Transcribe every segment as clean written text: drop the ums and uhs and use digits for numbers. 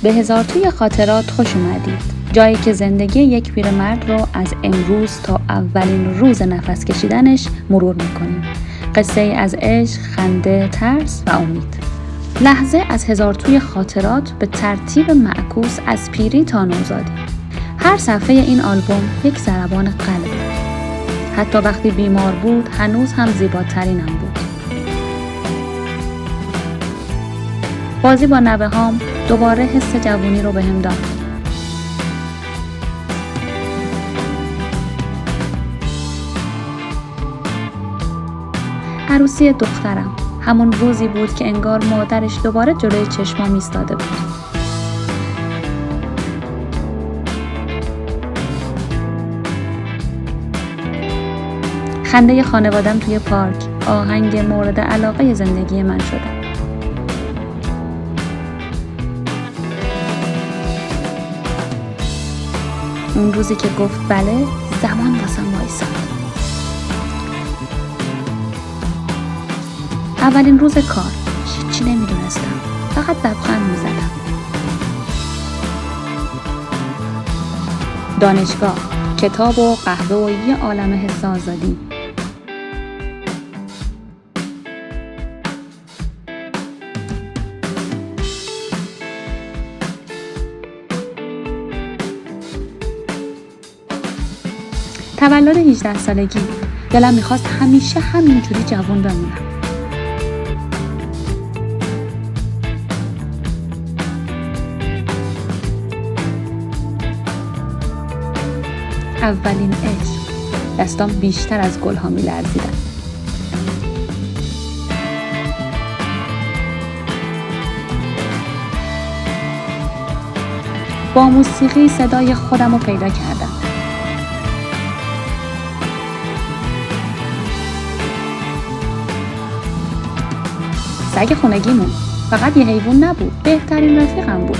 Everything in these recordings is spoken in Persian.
به هزار توی خاطرات خوش اومدید. جایی که زندگی یک پیرمرد رو از امروز تا اولین روز نفس کشیدنش مرور میکنیم. قصه از عشق، خنده، ترس و امید. لحظه از هزار توی خاطرات به ترتیب معکوس از پیری تا نوزادی. هر صفحه این آلبوم یک ضربان قلب بود. حتی وقتی بیمار بود هنوز هم زیباترینم بود. بازی با نوه هام دوباره حس جوونی رو بهم داد. عروسی دخترم همون روزی بود که انگار مادرش دوباره جلوی چشمام ایستاده بود. خنده خانوادم توی پارک آهنگ مورد علاقه زندگی من شده. اون روزی که گفت بله، زمان واسم وایساد. اولین روز کار، هیچی نمیدونستم، فقط لبخند میزدم. دانشگاه، کتاب و قهوه و یه عالم حس آزادی. تولد 18 سالگی، دلم میخواست همیشه همینجوری جوان بمونم. اولین عشق، دستام بیشتر از گلها میلرزیدن. با موسیقی صدای خودم رو پیدا کردم. سگ خونگیمون فقط یه حیوان نبود، بهترین رفیقم بود.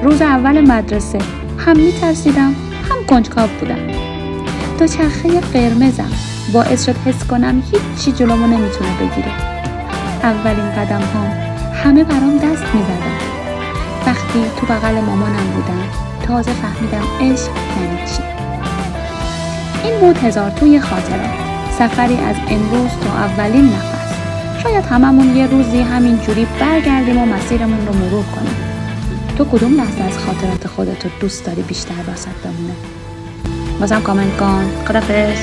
روز اول مدرسه هم میترسیدم هم کنجکاو بودم. دوچرخه قرمزم باعث شد حس کنم هیچی جلومو نمیتونه بگیره. اولین قدم هام همه برام دست میزدن. وقتی تو بغل مامانم بودم تازه فهمیدم عشق یعنی چی. این بود هزار توی خاطرات، سفری از امروز تا اولین نفس. شاید هممون یه روزی همین جوری برگردیم و مسیرمون رو مرور کنیم. تو کدوم لحظه از خاطرات خودت رو دوست داری بیشتر واسط بمونه؟ واسم کامنت کن. خدافظ.